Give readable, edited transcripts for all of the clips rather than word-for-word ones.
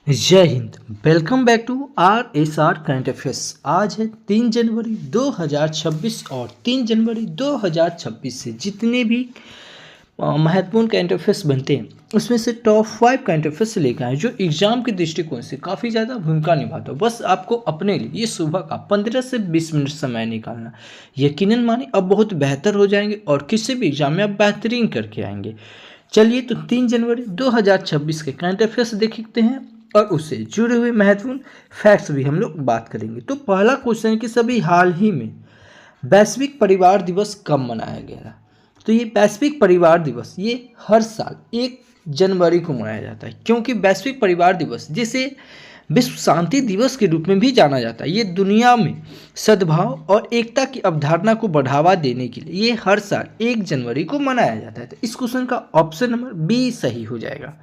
जय हिंद। Welcome back to R S R current affairs. आज है 3 जनवरी 2026 और 3 जनवरी 2026 से जितने भी महत्वपूर्ण करंट अफेयर्स बनते हैं उसमें से टॉप 5 करंट अफेयर्स लेकर आए जो एग्जाम के दृष्टिकोण से काफ़ी ज़्यादा भूमिका निभाता है। बस आपको अपने लिए ये सुबह का 15 से 20 मिनट समय निकालना, यकीनन माने अब बहुत बेहतर हो जाएंगे और किसी भी एग्जाम में आप बेहतरीन करके आएंगे। चलिए तो 3 जनवरी 2026 के करंट अफेयर्स देखते हैं और उससे जुड़े हुए महत्वपूर्ण फैक्ट्स भी हम लोग बात करेंगे। तो पहला क्वेश्चन है कि सभी हाल ही में वैश्विक परिवार दिवस कब मनाया गया। तो ये वैश्विक परिवार दिवस ये हर साल 1 जनवरी को मनाया जाता है, क्योंकि वैश्विक परिवार दिवस जिसे विश्व शांति दिवस के रूप में भी जाना जाता है, ये दुनिया में सद्भाव और एकता की अवधारणा को बढ़ावा देने के लिए ये हर साल 1 जनवरी को मनाया जाता है। तो इस क्वेश्चन का ऑप्शन नंबर बी सही हो जाएगा।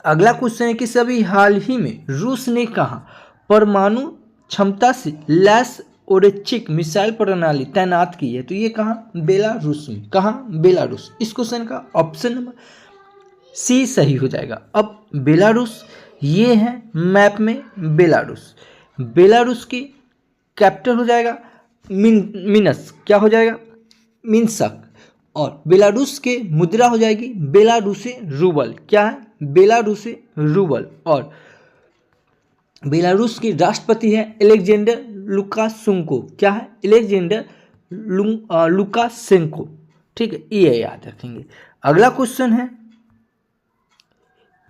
अगला क्वेश्चन है कि सभी हाल ही में रूस ने कहा परमाणु क्षमता से लैस ओरेचिक मिसाइल प्रणाली तैनात की है। तो ये कहाँ? बेलारूस में। कहाँ? बेलारूस। इस क्वेश्चन का ऑप्शन नंबर सी सही हो जाएगा। अब बेलारूस ये है मैप में बेलारूस। बेलारूस की कैपिटल हो जाएगा मिनस। क्या हो जाएगा? मिन्स्क। और बेलारूस के मुद्रा हो जाएगी बेलारूसी रूबल। क्या है? बेलारूसी रूबल। और बेलारूस की राष्ट्रपति है अलेक्जेंडर लुकाशेंको। क्या है? Alexander Lukashenko. ठीक है, ये याद रखेंगे। अगला क्वेश्चन है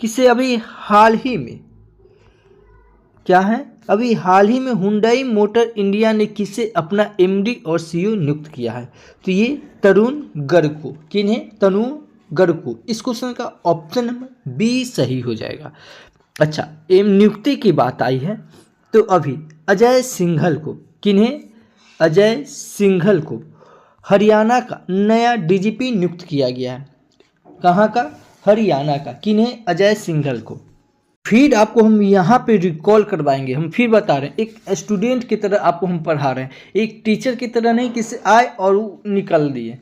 किसे अभी हाल ही में क्या है? अभी हाल ही में हुंडई मोटर इंडिया ने किसे अपना एमडी और सीईओ नियुक्त किया है। तो ये तरुण गर्ग को। किन्हें? तरुण गर्ग को। इस क्वेश्चन का ऑप्शन नंबर बी सही हो जाएगा। अच्छा, नियुक्ति की बात आई है तो अभी अजय सिंघल को। किन्हें? अजय सिंघल को हरियाणा का नया डीजीपी नियुक्त किया गया है। कहाँ का? हरियाणा का। किन्हें? अजय सिंघल को। फिर आपको हम यहाँ पे रिकॉल करवाएंगे। हम फिर बता रहे हैं, एक स्टूडेंट की तरह आपको हम पढ़ा रहे हैं, एक टीचर की तरह नहीं कि आए और वो निकल दिए।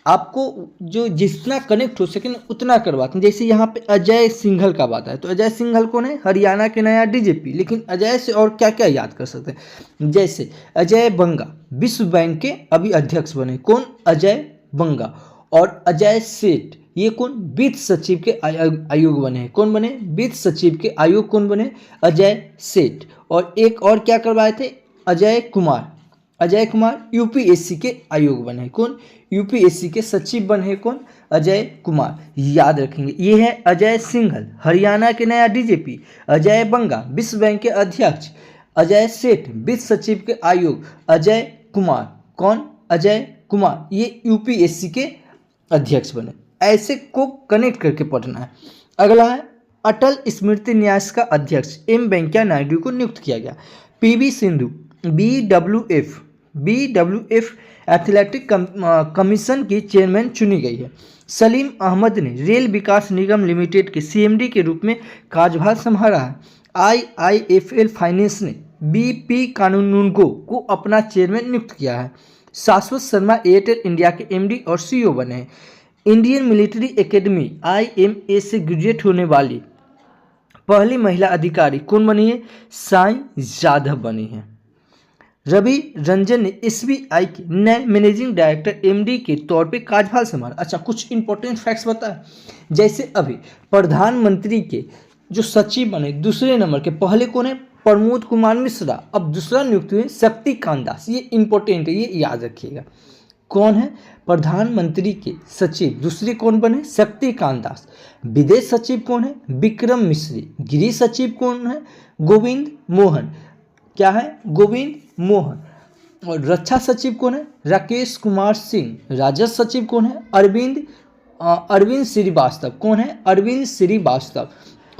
आपको जो जितना कनेक्ट हो सके ना उतना करवाते हैं। जैसे यहाँ पे अजय सिंघल का बात है तो अजय सिंघल कौन है? हरियाणा के नया डीजीपी। लेकिन अजय से और क्या क्या याद कर सकते हैं? जैसे अजय बंगा विश्व बैंक के अभी अध्यक्ष बने। कौन? अजय बंगा। और अजय सेठ ये कौन? वित्त सचिव के आयोग बने हैं। कौन बने? वित्त सचिव के आयोग कौन बने? अजय सेठ। और एक और क्या करवाए थे? अजय कुमार। अजय कुमार यूपीएससी के आयोग बने। कौन? यूपीएससी के सचिव बने। कौन? अजय कुमार। याद रखेंगे। ये है अजय सिंघल हरियाणा के नया डीजीपी, अजय बंगा विश्व बैंक के अध्यक्ष, अजय सेठ वित्त सचिव के आयोग, अजय कुमार। कौन? अजय कुमार ये यूपीएससी के अध्यक्ष बने। ऐसे को कनेक्ट करके पढ़ना है। अगला है अटल स्मृति न्यास का अध्यक्ष एम वेंकैया नायडू को नियुक्त किया गया। PV Sindhu BWF athletic commission की चेयरमैन चुनी गई है। सलीम अहमद ने रेल विकास निगम लिमिटेड के सीएमडी के रूप में कार्यभार संभाला है। आईआईएफएल फाइनेंस ने बीपी कानूनगो को अपना चेयरमैन नियुक्त किया है। शाश्वत शर्मा एयरटेल इंडिया के एमडी और सीईओ बने हैं। इंडियन मिलिट्री एकेडमी आईएमए से ग्रेजुएट होने वाली पहली महिला अधिकारी कौन बनी है? साई जाधव बनी है। रवि रंजन ने एसबीआई के नए मैनेजिंग डायरेक्टर एमडी के तौर पे कार्यभार संभाला। अच्छा, कुछ इंपॉर्टेंट फैक्ट्स बता। जैसे अभी प्रधानमंत्री के जो सचिव बने दूसरे नंबर के, पहले कौन है? प्रमोद कुमार मिश्रा। अब दूसरा नियुक्त हुए शक्तिकांत दास। ये इंपॉर्टेंट है, ये याद रखिएगा। कौन है? प्रधानमंत्री के सचिव दूसरे कौन बने? शक्तिकांत दास। विदेश सचिव कौन है? विक्रम मिश्री। गृह सचिव कौन है? गोविंद मोहन। क्या है? गोविंद मोहन। और रक्षा सचिव कौन है? राकेश कुमार सिंह। राजस्व सचिव कौन है? अरविंद श्रीवास्तव। कौन है? अरविंद श्रीवास्तव।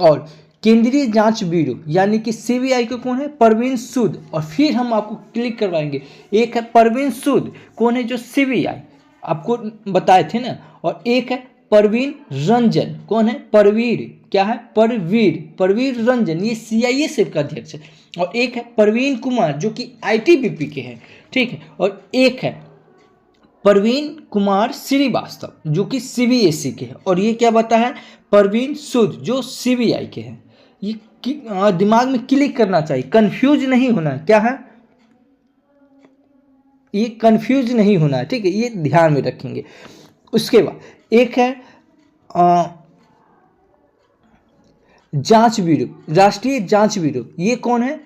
और केंद्रीय जांच ब्यूरो यानी कि सीबीआई के कौन है? परवीन सूद। और फिर हम आपको क्लिक करवाएंगे, एक है परवीन सूद। कौन है? जो सीबीआई आपको बताए थे ना। और एक है परवीन रंजन। कौन है? परवीर। क्या है? परवीर रंजन, ये सीआईएसएफ का अध्यक्ष है। और एक है परवीन कुमार जो कि आईटीबीपी के हैं। ठीक है। और एक है परवीन कुमार श्रीवास्तव जो कि सीबीएसई के हैं। और ये क्या बता है? परवीन सूद जो सीबीआई के हैं। ये दिमाग में क्लिक करना चाहिए, कंफ्यूज नहीं होना है। क्या है? ये कंफ्यूज नहीं होना है, ठीक है, ये ध्यान में रखेंगे। उसके बाद एक है जांच ब्यूरो, राष्ट्रीय जांच ब्यूरो, ये कौन है?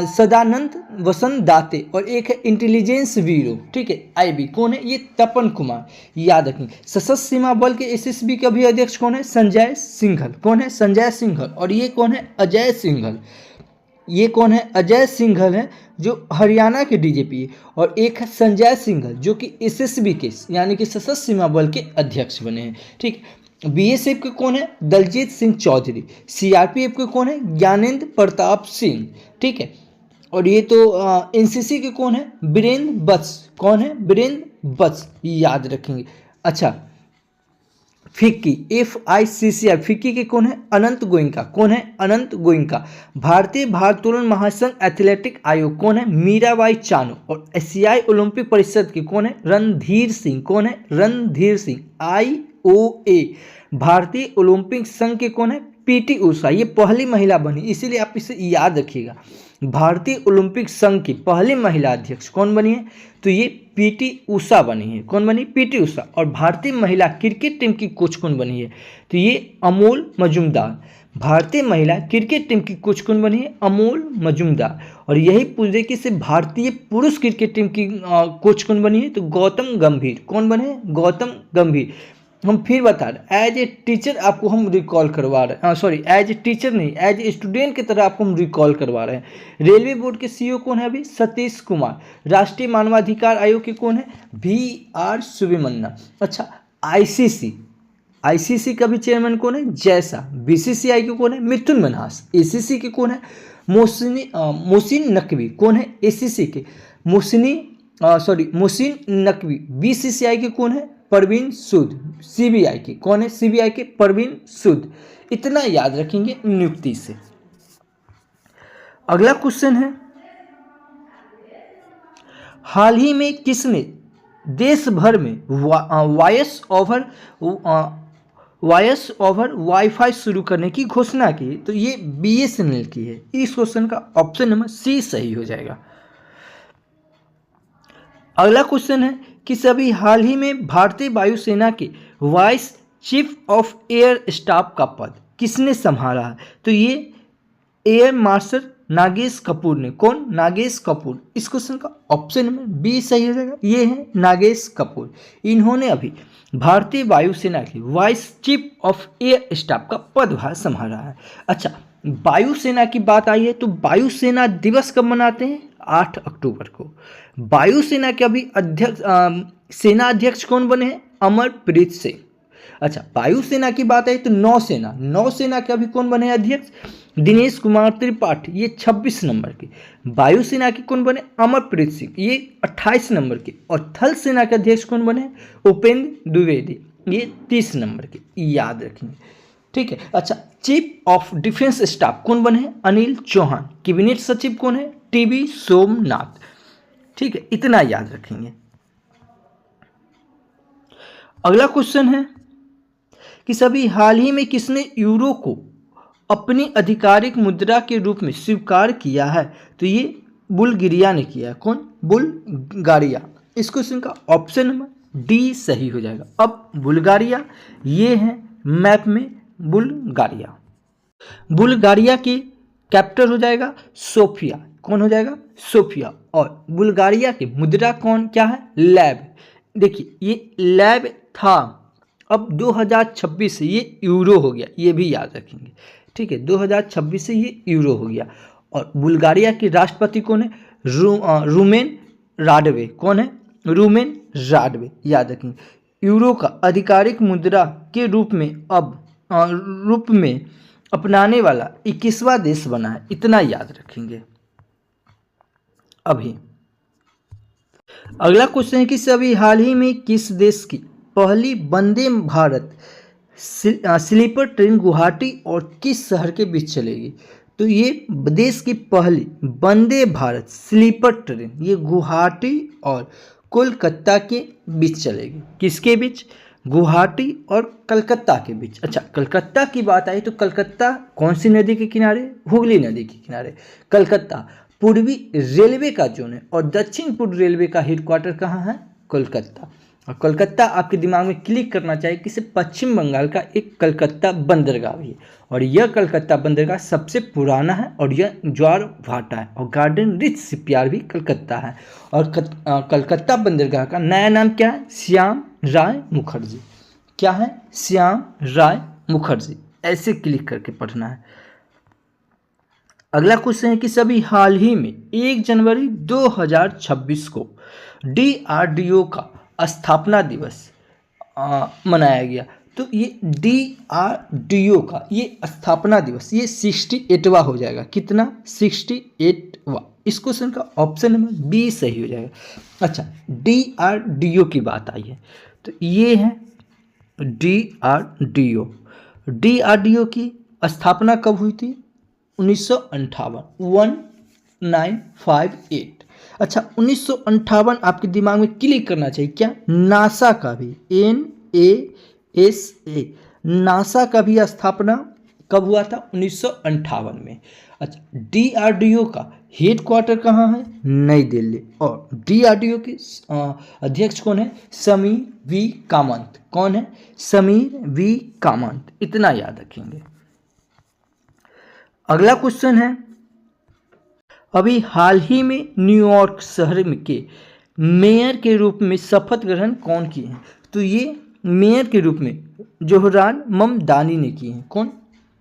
सदानंद वसंत दाते। और एक है इंटेलिजेंस ब्यूरो, ठीक है, आईबी, कौन है? ये तपन कुमार, याद रखेंगे। सशस्त्र सीमा बल के एसएसबी के अभी अध्यक्ष कौन है? संजय सिंघल। कौन है? संजय सिंघल। और ये कौन है? अजय सिंघल। ये कौन है? अजय सिंघल है जो हरियाणा के डीजीपी है। और एक है संजय सिंघल जो कि एसएसबी के यानी कि सशस्त्र सीमा बल के अध्यक्ष बने हैं, ठीक। बीएसएफ के कौन है? दलजीत सिंह चौधरी। सीआरपीएफ के कौन है? ज्ञानेंद्र प्रताप सिंह, ठीक है। और ये तो एनसीसी के कौन है? बीरेंद्र बत्स। कौन है? बीरेंद्र बत्स, याद रखेंगे। अच्छा, फिक्की, FICCI, फिक्की के कौन है? अनंत गोइंका। कौन है? अनंत गोइंका। भारतीय भारोत्तोलन महासंघ एथलेटिक आयोग कौन है? मीराबाई चानू। और एशियाई ओलंपिक परिषद के कौन है? रणधीर सिंह। कौन है? रणधीर सिंह। IOA, भारतीय ओलंपिक संघ के कौन है? PT उषा, ये पहली महिला बनी, इसीलिए आप इसे याद रखिएगा। भारतीय ओलंपिक संघ की पहली महिला अध्यक्ष कौन बनी है? तो ये PT उषा बनी है। कौन बनी? PT उषा। और भारतीय महिला क्रिकेट टीम की कोच कौन बनी है? तो ये अमोल मजूमदार। भारतीय महिला क्रिकेट टीम की कोच कौन बनी है? अमोल मजूमदार। और यही पूछे कि सिर्फ भारतीय पुरुष क्रिकेट टीम की कोच कौन बनी है? तो गौतम गंभीर। कौन बने? गौतम गंभीर। हम फिर बता रहे, एज ए टीचर आपको हम रिकॉल करवा रहे हैं, सॉरी एज ए टीचर नहीं, एज ए स्टूडेंट की तरह आपको हम रिकॉल करवा रहे हैं। रेलवे बोर्ड के CEO कौन है? अभी सतीश कुमार। राष्ट्रीय मानवाधिकार आयोग के कौन है? VR सुब्रमण्यम। अच्छा, ICC का भी चेयरमैन कौन है? जैसा। BCCI के कौन है? मिथुन मन्हास। ACC के कौन है? मोहसिन नकवी। कौन है? ACC के मोहसिन नकवी। BCCI के कौन है? परवीन सूद। CBI के कौन है? CBI के परवीन सूद। इतना याद रखेंगे नियुक्ति से। अगला क्वेश्चन है, हाल ही में किसने देश भर में वॉयस ओवर वाईफाई शुरू करने की घोषणा की? तो ये BSNL की है। इस क्वेश्चन का ऑप्शन नंबर C सही हो जाएगा। अगला क्वेश्चन है कि सभी हाल ही में भारतीय वायुसेना के vice chief of air staff का पद किसने संभाला है? तो ये एयर मार्शल नागेश कपूर ने। कौन? नागेश कपूर। इस क्वेश्चन का ऑप्शन नंबर B सही हो जाएगा। ये है नागेश कपूर। इन्होंने अभी भारतीय वायुसेना के vice chief of air staff का पदभार संभाला है। अच्छा, वायुसेना की बात आई है तो वायुसेना दिवस कब मनाते हैं? 8 अक्टूबर को। वायुसेना के अभी सेना अध्यक्ष कौन बने हैं? अमरप्रीत सिंह। अच्छा, वायुसेना की बात आई तो नौसेना के अभी कौन बने अध्यक्ष? दिनेश कुमार त्रिपाठी, ये 26 नंबर के। वायुसेना के कौन बने? अमरप्रीत सिंह, ये 28 नंबर के। और थल सेना के अध्यक्ष कौन बने? उपेंद्र द्विवेदी, ये 30 नंबर के, याद रखेंगे, ठीक है। अच्छा, चीफ ऑफ डिफेंस स्टाफ कौन बने हैं? अनिल चौहान। कैबिनेट सचिव कौन है? TB सोमनाथ, ठीक है, इतना याद रखेंगे। अगला क्वेश्चन है कि सभी हाल ही में किसने यूरो को अपनी आधिकारिक मुद्रा के रूप में स्वीकार किया है? तो ये बुल्गारिया ने किया है। कौन? बुल्गारिया। इस क्वेश्चन का ऑप्शन नंबर D सही हो जाएगा। अब बुल्गारिया ये है मैप में बुल्गारिया। बुल्गारिया की कैपिटल हो जाएगा सोफिया। कौन हो जाएगा? सोफिया। और बुल्गारिया की मुद्रा कौन क्या है? लैब। देखिए, ये लैब था, अब 2026 से ये यूरो हो गया, ये भी याद रखेंगे, ठीक है। 2026 से ये यूरो हो गया। और बुल्गारिया के राष्ट्रपति कौन है? रूमेन राडवे। कौन है? रूमेन राडवे, याद रखेंगे। यूरो का आधिकारिक मुद्रा के रूप में अपनाने वाला 21वां देश बना है, इतना याद रखेंगे। अभी अगला क्वेश्चन है कि सभी हाल ही में किस देश की पहली वंदे भारत स्लीपर ट्रेन गुवाहाटी और किस शहर के बीच चलेगी? तो ये देश की पहली वंदे भारत स्लीपर ट्रेन ये गुवाहाटी और कोलकाता के बीच चलेगी। किसके बीच? गुवाहाटी और कलकत्ता के बीच। अच्छा, कलकत्ता की बात आई तो कलकत्ता कौन सी नदी के किनारे? हुगली नदी के किनारे कलकत्ता पूर्वी रेलवे का जोन है और दक्षिण पूर्व रेलवे का हेडक्वार्टर कहाँ है? कोलकाता। और कोलकाता आपके दिमाग में क्लिक करना चाहिए कि सिर्फ पश्चिम बंगाल का एक कलकत्ता बंदरगाह भी है और यह कलकत्ता बंदरगाह सबसे पुराना है और यह ज्वार भाटा है और गार्डन रिच शिपयार्ड भी कलकत्ता है। और कलकत्ता बंदरगाह का नया नाम क्या है? श्याम राय मुखर्जी। क्या है? श्याम राय मुखर्जी। ऐसे क्लिक करके पढ़ना है। अगला क्वेश्चन है कि सभी हाल ही में 1 जनवरी 2026 को DRDO का स्थापना दिवस मनाया गया। तो ये DRDO का ये स्थापना दिवस ये 68वां हो जाएगा। कितना? 68वां। इस क्वेश्चन का ऑप्शन नंबर बी सही हो जाएगा। अच्छा, DRDO की बात आई है तो ये है DRDO। DRDO की स्थापना कब हुई थी? 1958 1958। अच्छा, 1958 आपके दिमाग में क्लिक करना चाहिए। क्या? नासा का भी NASA नासा का भी स्थापना कब हुआ था? 1958 में। अच्छा, DRDO का हेडक्वार्टर कहाँ है? नई दिल्ली। और DRDO के अध्यक्ष कौन है? समीर वी कामत। कौन है? समीर वी कामत। इतना याद रखेंगे। अगला क्वेश्चन है, अभी हाल ही में न्यूयॉर्क शहर के मेयर के रूप में शपथ ग्रहण कौन किए हैं? तो ये मेयर के रूप में जोहरान ममदानी ने किए हैं। कौन?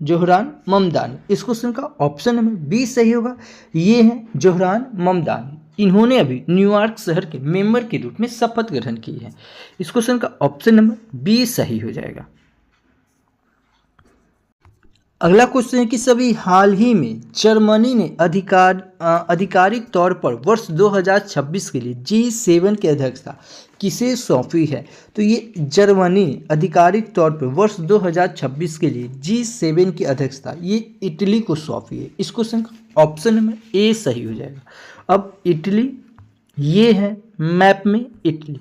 जोहरान ममदानी। इस क्वेश्चन का ऑप्शन नंबर बी सही होगा। ये है जोहरान ममदानी। इन्होंने अभी न्यूयॉर्क शहर के मेंबर के रूप में शपथ ग्रहण की है। इस क्वेश्चन का ऑप्शन नंबर बी सही हो जाएगा। अगला क्वेश्चन है कि सभी हाल ही में जर्मनी ने आधिकारिक तौर पर वर्ष 2026 के लिए G7 की अध्यक्षता किसे सौंपी है? तो ये जर्मनी ने आधिकारिक तौर पर वर्ष 2026 के लिए G7 की अध्यक्षता ये इटली को सौंपी है। इस क्वेश्चन का ऑप्शन नंबर ए सही हो जाएगा। अब इटली ये है मैप में इटली।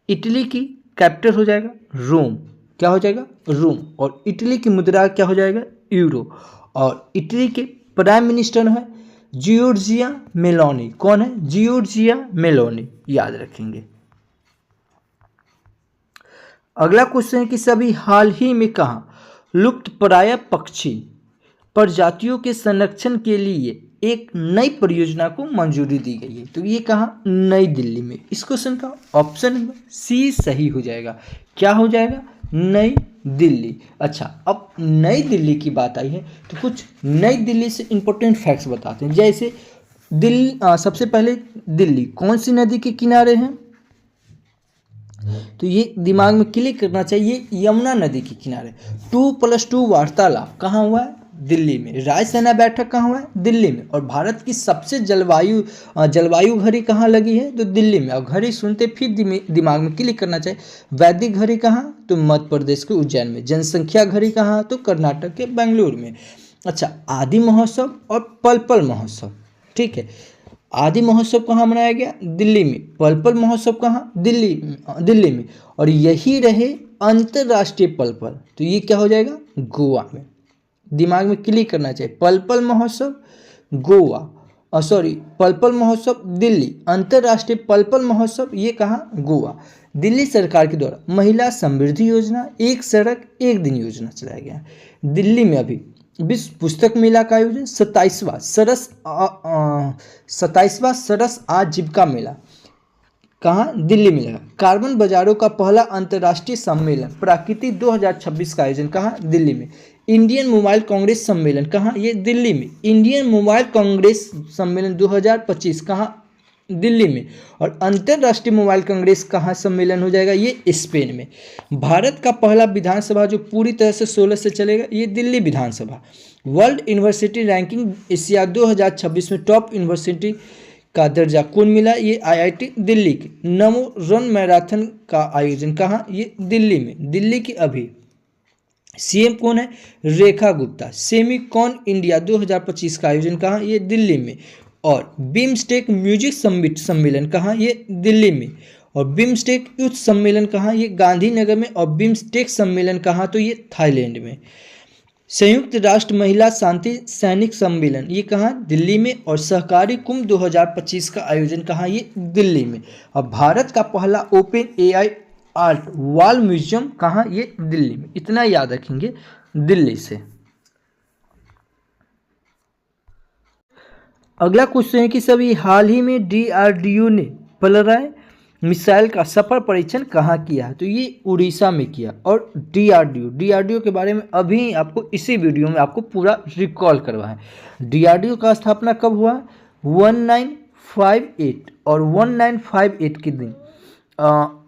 इटली की कैपिटल हो जाएगा रोम। क्या हो जाएगा? रोम। और इटली की मुद्रा क्या हो जाएगा? यूरो। और इटली के प्राइम मिनिस्टर है जियोर्जिया मेलोनी। कौन है? Giorgia Meloni. याद रखेंगे। अगला क्वेश्चन है कि सभी हाल ही में कहाँ लुप्तप्राय पक्षी प्रजातियों के संरक्षण के लिए एक नई परियोजना को मंजूरी दी गई है? तो ये कहाँ? नई दिल्ली में। इस क्वेश्चन का ऑप्शन नंबर सी सही हो जाएगा। क्या हो जाएगा? नई दिल्ली। अच्छा, अब नई दिल्ली की बात आई है तो कुछ नई दिल्ली से इंपॉर्टेंट फैक्ट्स बताते हैं। जैसे दिल्ली सबसे पहले दिल्ली कौन सी नदी के किनारे है? तो ये दिमाग में क्लिक करना चाहिए, यमुना नदी के किनारे। 2+2 वार्तालाप कहाँ हुआ है? दिल्ली में। रायसेना बैठक कहाँ हुआ है? दिल्ली में। और भारत की सबसे जलवायु घड़ी कहाँ लगी है? तो दिल्ली में। और घड़ी सुनते फिर दिमाग में क्लिक करना चाहिए, वैदिक घड़ी कहाँ? तो मध्य प्रदेश के उज्जैन में। जनसंख्या घड़ी कहाँ? तो कर्नाटक के बेंगलुरु में। अच्छा, आदि महोत्सव और पलपल महोत्सव, ठीक है। आदि महोत्सव कहाँ मनाया गया? दिल्ली में। पलपल महोत्सव कहाँ? दिल्ली में। और यही रहे अंतर्राष्ट्रीय पलपल, तो ये क्या हो जाएगा? गोवा में। दिमाग में क्लिक करना चाहिए, पलपल महोत्सव गोवा, पलपल महोत्सव दिल्ली, अंतर्राष्ट्रीय पलपल महोत्सव ये कहाँ? गोवा। दिल्ली सरकार के द्वारा महिला समृद्धि योजना, एक सड़क एक दिन योजना चलाया गया। दिल्ली में अभी विश्व पुस्तक मेला का आयोजन, 27वां सरस आजीविका मेला कहाँ? दिल्ली में लगा। कार्बन बाजारों का पहला अंतर्राष्ट्रीय सम्मेलन प्रकृति 2026 का आयोजन कहाँ? दिल्ली में। इंडियन मोबाइल कांग्रेस सम्मेलन कहाँ? ये दिल्ली में। इंडियन मोबाइल कांग्रेस सम्मेलन 2025 कहाँ? दिल्ली में। और अंतर्राष्ट्रीय मोबाइल कांग्रेस कहाँ सम्मेलन हो जाएगा? ये स्पेन में। भारत का पहला विधानसभा जो पूरी तरह से 16 से चलेगा, ये दिल्ली विधानसभा। वर्ल्ड यूनिवर्सिटी रैंकिंग एशिया 2026 में टॉप यूनिवर्सिटी का दर्जा कौन मिला? ये IIT दिल्ली के। नमो रन मैराथन का आयोजन कहाँ? ये दिल्ली में। दिल्ली की अभी CM कौन है? रेखा गुप्ता। सेमीकॉन इंडिया 2025 का आयोजन कहाँ? ये दिल्ली में। और बिम्स्टेक म्यूजिक सम्मेलन कहाँ? ये दिल्ली में। और बिम्स्टेक युद्ध सम्मेलन कहाँ, ये गांधीनगर में। और बिम्स्टेक सम्मेलन कहाँ, तो ये थाईलैंड में। संयुक्त राष्ट्र महिला शांति सैनिक सम्मेलन ये कहाँ, दिल्ली में। और सहकारी कुंभ 2025 का आयोजन कहाँ, ये दिल्ली में। और भारत का पहला open AI art wall museum कहाँ, ये दिल्ली में। इतना याद रखेंगे, दिल्ली से। अगला क्वेश्चन है कि सभी हाल ही में डीआरडीओ ने पोलराइज मिसाइल का सफल परीक्षण कहाँ किया है, तो ये उड़ीसा में किया। और डीआरडीओ के बारे में अभी आपको इसी वीडियो में आपको पूरा रिकॉल करवा है। डीआरडीओ का स्थापना कब हुआ, 1958 और 1958 के दिन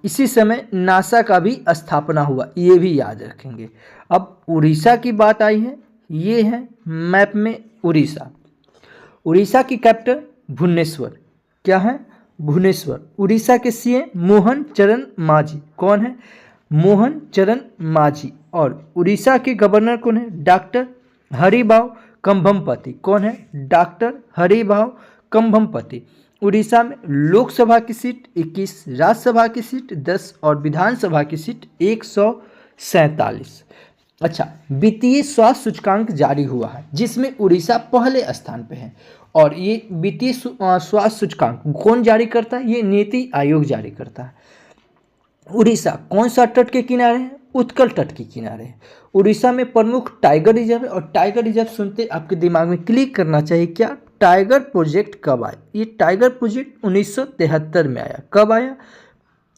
इसी समय नासा का भी स्थापना हुआ, ये भी याद रखेंगे। अब उड़ीसा की बात आई है, ये है मैप में उड़ीसा। उड़ीसा की कैपिटल भुवनेश्वर, क्या है, भुवनेश्वर। उड़ीसा के सीएम मोहन चरण मांझी, कौन है, मोहन चरण मांझी। और उड़ीसा के गवर्नर कौन है, डॉक्टर हरिभाऊ कंभमपति, कौन है, डॉक्टर हरिभाऊ कंभमपति। उड़ीसा में लोकसभा की सीट 21, राज्यसभा की सीट 10 और विधानसभा की सीट 147। अच्छा, वित्तीय स्वास्थ्य सूचकांक जारी हुआ है जिसमें उड़ीसा पहले स्थान पे है। और ये वित्तीय स्वास्थ्य सूचकांक कौन जारी करता है, ये नीति आयोग जारी करता है। उड़ीसा कौन सा तट के किनारे है, उत्कल तट के किनारे है। उड़ीसा में प्रमुख टाइगर रिजर्व है। और टाइगर रिजर्व सुनते आपके दिमाग में क्लिक करना चाहिए क्या, टाइगर प्रोजेक्ट कब आया, ये टाइगर प्रोजेक्ट 1973 में आया। कब आया,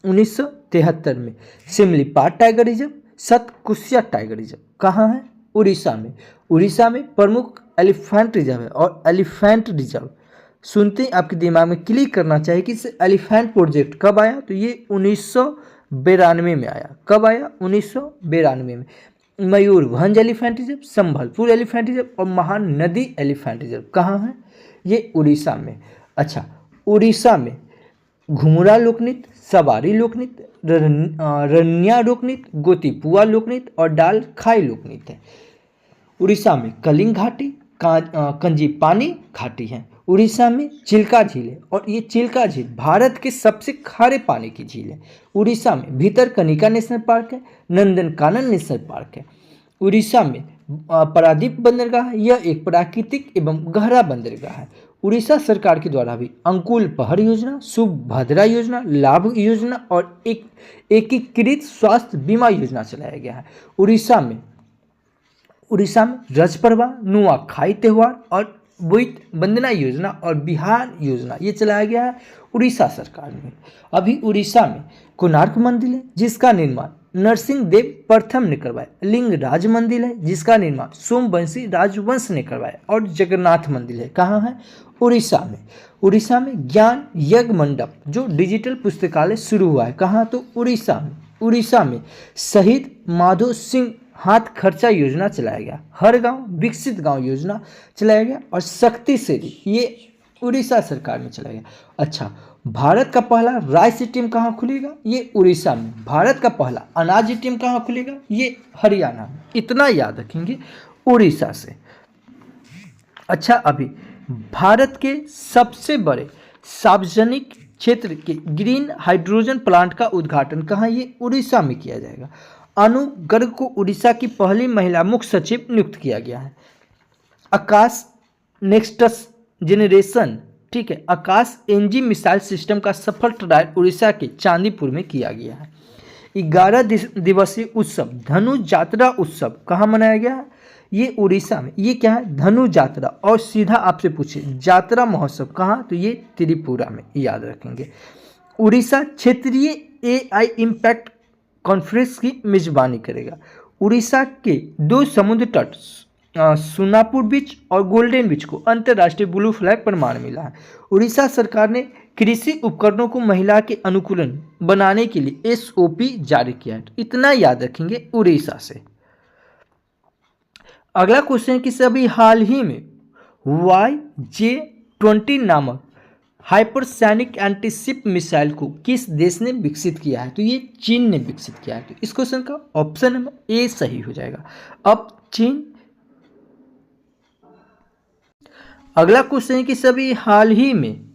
1973 में। Similipal tiger reserve, Satkosia tiger reserve कहाँ है, उड़ीसा में। उड़ीसा में प्रमुख एलिफेंट रिजर्व है। और एलिफेंट रिजर्व सुनते ही आपके दिमाग में क्लिक करना चाहिए कि एलिफेंट प्रोजेक्ट कब आया, तो ये 1992 में आया। कब आया, 1992 में। Mayurbhanj elephant reserve, Sambalpur elephant reserve और महानदी एलिफेंट रिजर्व कहाँ है, ये उड़ीसा में। अच्छा, उड़ीसा में घुमुरा लोकनृत्य, सवारी लोकनृत्य, रनिया लोकनृत्य, गोतीपुआ लोकनृत्य और डाल खाई लोकनृत्य है। उड़ीसा में कलिंग घाटी, कंजीपानी घाटी है। उड़ीसा में चिल्का झील है। और ये चिल्का झील भारत के सबसे खारे पानी की झील है। उड़ीसा में भितरकनिका नेशनल पार्क है, नंदनकानन नेशनल पार्क है। उड़ीसा में पारादीप बंदरगाह, यह एक प्राकृतिक एवं गहरा बंदरगाह है। उड़ीसा सरकार के द्वारा भी अंकुल पहर योजना, सुभद्रा योजना, लाभ योजना और एक एकीकृत स्वास्थ्य बीमा योजना चलाया गया है। उड़ीसा में रज पर्वा, नुआखाई त्यौहार और बुत वंदना योजना और बिहार योजना ये चलाया गया है उड़ीसा सरकार ने। अभी उड़ीसा में कोणार्क मंदिर है जिसका निर्माण नरसिंह देव प्रथम ने करवाया। लिंगराज मंदिर है जिसका निर्माण सोमवंशी राजवंश ने करवाया। और जगन्नाथ मंदिर है, कहाँ है, उड़ीसा में। उड़ीसा में ज्ञान यज्ञ मंडप जो डिजिटल पुस्तकालय शुरू हुआ है, कहाँ, तो उड़ीसा में। उड़ीसा में शहीद माधो सिंह हाथ खर्चा योजना चलाया गया। हर गांव विकसित गांव योजना चलाया गया। और शक्ति सेरी ये उड़ीसा सरकार में चलाया गया। अच्छा, भारत का पहला राइस एटीएम कहाँ खुलेगा, ये उड़ीसा में। भारत का पहला अनाज एटीएम कहाँ खुलेगा, ये हरियाणा में। इतना याद रखेंगे उड़ीसा से। अच्छा, अभी भारत के सबसे बड़े सार्वजनिक क्षेत्र के ग्रीन हाइड्रोजन प्लांट का उद्घाटन कहाँ, ये उड़ीसा में किया जाएगा। अनु गर्ग को उड़ीसा की पहली महिला मुख्य सचिव नियुक्त किया गया है। आकाश नेक्स्टस जेनरेशन, ठीक है, आकाश एनजी मिसाइल सिस्टम का सफल ट्रायल उड़ीसा के चांदीपुर में किया गया है। 11 दिवसीय उत्सव धनु यात्रा उत्सव कहाँ मनाया गया है, ये उड़ीसा में। ये क्या है, धनु यात्रा। और सीधा आपसे पूछे यात्रा महोत्सव कहाँ, तो ये त्रिपुरा में, याद रखेंगे। उड़ीसा क्षेत्रीय एआई इम्पैक्ट कॉन्फ्रेंस की मेजबानी करेगा। उड़ीसा के 2 समुद्र तट सुनापुर बीच और गोल्डन बीच को अंतर्राष्ट्रीय ब्लू फ्लैग प्रमाण मिला है। उड़ीसा सरकार ने कृषि उपकरणों को महिला के अनुकूलन बनाने के लिए एसओपी जारी किया है। इतना याद रखेंगे उड़ीसा से। अगला क्वेश्चन कि सभी हाल ही में YJ-20 नामक हाइपरसोनिक एंटीशिप मिसाइल को किस देश ने विकसित किया है, तो ये चीन ने विकसित किया है। तो इस क्वेश्चन का ऑप्शन नंबर ए सही हो जाएगा। अब चीन। अगला क्वेश्चन है कि सभी हाल ही में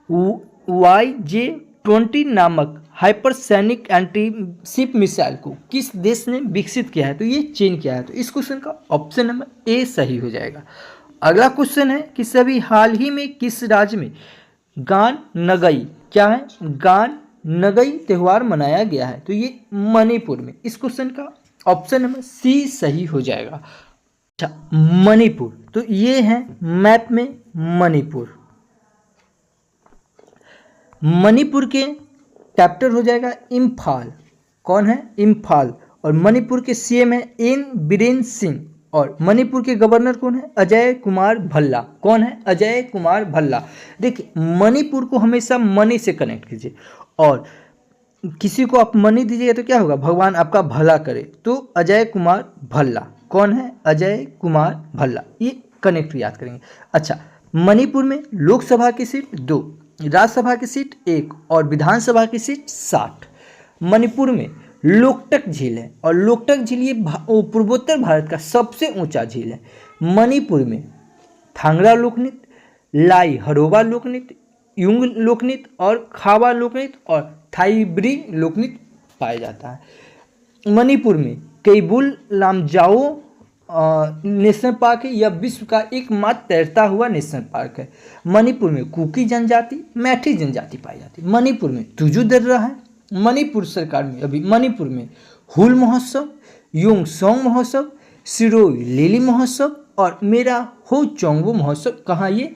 YJ 20 नामक हाइपरसोनिक एंटी शिप मिसाइल को किस देश ने विकसित किया है? तो ये चीन किया है। तो इस क्वेश्चन का ऑप्शन नंबर ए सही हो जाएगा। अगला क्वेश्चन है कि सभी हाल ही में किस राज्य में गान नगई, क्या है, गान नगई त्यौहार मनाया गया है? तो ये मणिपुर में। इस क्वेश्चन का ऑप्शन नंबर सी सही हो जाएगा। अच्छा, मणिपुर, तो ये है मैप में मणिपुर। मणिपुर के कैपिटल हो जाएगा इम्फाल। कौन है? इम्फाल। और मणिपुर के सीएम है एन बीरेन सिंह। और मणिपुर के गवर्नर कौन है? अजय कुमार भल्ला। कौन है? अजय कुमार भल्ला। देखिए, मणिपुर को हमेशा मनी से कनेक्ट कीजिए, और किसी को आप मनी दीजिएगा तो क्या होगा? भगवान आपका भला करे। तो अजय कुमार भल्ला। कौन है? अजय कुमार भल्ला। ये कनेक्ट याद करेंगे। अच्छा, मणिपुर में लोकसभा की सीट 2, राज्यसभा की सीट 1 और विधानसभा की सीट 60। मणिपुर में लोकटक झील है, और लोकटक झील ये पूर्वोत्तर भारत का सबसे ऊंचा झील है। मणिपुर में थांगड़ा लोकनृत्य, लाई हरोबा लोकनृत्य, युंग लोकनृत्य और खावा लोकनृत्य और थाईब्री लोकनृत्य पाया जाता है। मणिपुर में केबुल लामजाओ नेशनल पार्क है। यह विश्व का एकमात्र तैरता हुआ नेशनल पार्क है। मणिपुर में कुकी जनजाति, मैठी जनजाति पाई जाती है। मणिपुर में तुजू दर्रा है। मणिपुर सरकार में अभी मणिपुर में हुल महोत्सव, योंग सोंग महोत्सव, सिरोई लिली महोत्सव और मेरा हो चोंगबो महोत्सव कहाँ? ये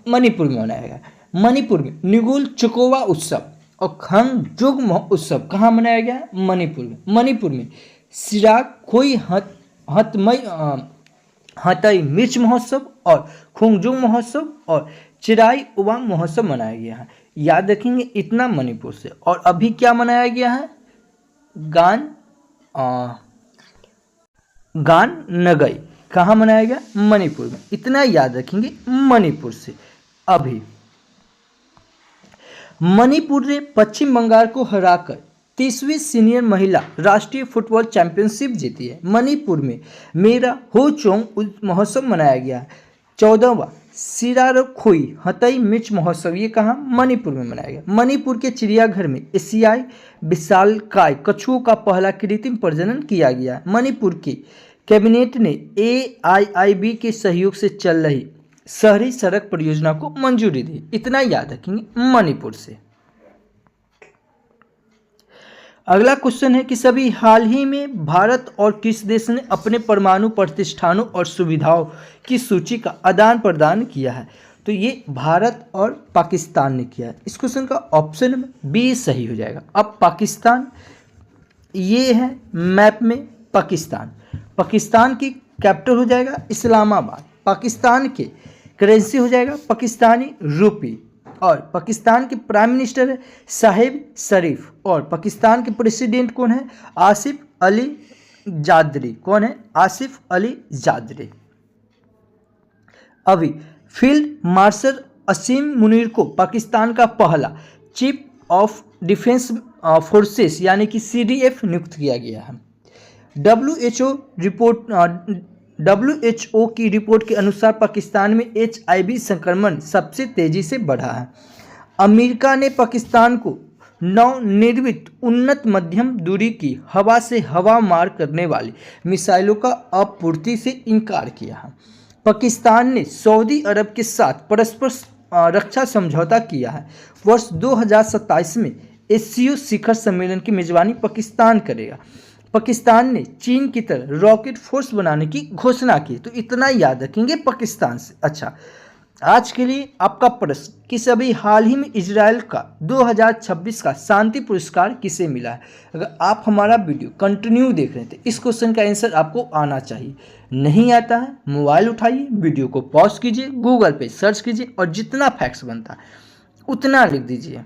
मणिपुर में मनाया गया। मणिपुर में निगुल चकोवा उत्सव और खंगजुग उत्सव कहाँ मनाया गया? मणिपुर में। मणिपुर में सिराक खोई हतई मिर्च महोत्सव और खुंगजुग महोत्सव और चिराई उबांग महोत्सव मनाया गया है। याद रखेंगे इतना मणिपुर से। और अभी क्या मनाया गया है? गान नगई कहाँ मनाया गया? मणिपुर में। इतना याद रखेंगे मणिपुर से। अभी मणिपुर ने पश्चिम बंगाल को हराकर 30वीं सीनियर महिला राष्ट्रीय फुटबॉल चैंपियनशिप जीती है। मणिपुर में मेरा हो चोंग महोत्सव मनाया गया है। 14वां सिरारखोई हतई मिर्च महोत्सव ये कहाँ? मणिपुर में मनाया गया। मणिपुर के चिड़ियाघर में एशियाई विशालकाय कछुओं का पहला कृत्रिम प्रजनन किया गया। मणिपुर के कैबिनेट ने AIIB के सहयोग से चल रही शहरी सड़क परियोजना को मंजूरी दी। इतना याद रखेंगे मणिपुर से। अगला क्वेश्चन है कि सभी हाल ही में भारत और किस देश ने अपने परमाणु प्रतिष्ठानों और सुविधाओं की सूची का आदान प्रदान किया है? तो ये भारत और पाकिस्तान ने किया है। इस क्वेश्चन का ऑप्शन बी सही हो जाएगा। अब पाकिस्तान, ये है मैप में पाकिस्तान। पाकिस्तान की कैपिटल हो जाएगा इस्लामाबाद। पाकिस्तान के करेंसी हो जाएगा पाकिस्तानी रूपी। और पाकिस्तान के प्राइम मिनिस्टर है साहिब शरीफ। और पाकिस्तान के प्रेसिडेंट कौन है? आसिफ अली जादरी। कौन है? आसिफ अली जादरी। अभी फील्ड मार्शल असीम मुनीर को पाकिस्तान का पहला चीफ ऑफ डिफेंस फोर्सेस यानी कि CDF नियुक्त किया गया है। WHO की रिपोर्ट के अनुसार पाकिस्तान में HIV संक्रमण सबसे तेजी से बढ़ा है। अमेरिका ने पाकिस्तान को नवनिर्मित उन्नत मध्यम दूरी की हवा से हवा मार करने वाली मिसाइलों का आपूर्ति से इनकार किया है। पाकिस्तान ने सऊदी अरब के साथ परस्पर रक्षा समझौता किया है। वर्ष 2027 में SCO शिखर सम्मेलन की मेजबानी पाकिस्तान करेगा। पाकिस्तान ने चीन की तरह रॉकेट फोर्स बनाने की घोषणा की। तो इतना याद रखेंगे पाकिस्तान से। अच्छा, आज के लिए आपका प्रश्न कि सभी हाल ही में इजराइल का 2026 का शांति पुरस्कार किसे मिला है? अगर आप हमारा वीडियो कंटिन्यू देख रहे थे, इस क्वेश्चन का आंसर आपको आना चाहिए। नहीं आता है, मोबाइल उठाइए, वीडियो को पॉज कीजिए, गूगल पे सर्च कीजिए और जितना फैक्ट्स बनता है उतना लिख दीजिए।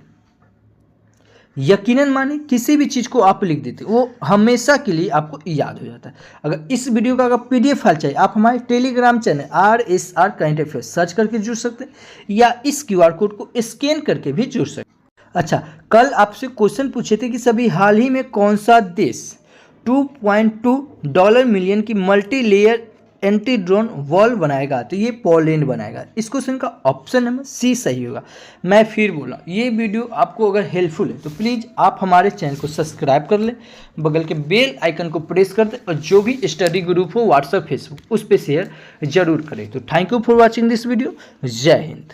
यकीनन माने किसी भी चीज़ को आप लिख देते वो हमेशा के लिए आपको याद हो जाता है। अगर इस वीडियो का अगर PDF फाइल चाहिए, आप हमारे Telegram channel RSR current affairs search करके जुड़ सकते हैं या इस QR कोड को स्कैन करके भी जुड़ सकते हैं। अच्छा, कल आपसे क्वेश्चन पूछे थे कि सभी हाल ही में कौन सा देश $2.2 मिलियन की multi layer anti drone wall बनाएगा? तो ये पोलैंड बनाएगा। इस क्वेश्चन का ऑप्शन नंबर सी सही होगा। मैं फिर बोला, ये वीडियो आपको अगर हेल्पफुल है तो प्लीज़ आप हमारे चैनल को सब्सक्राइब कर लें, बगल के बेल आइकन को प्रेस कर दें और जो भी स्टडी ग्रुप हो व्हाट्सएप फेसबुक उस पर शेयर जरूर करें। तो thank you for watching this video. जय हिंद।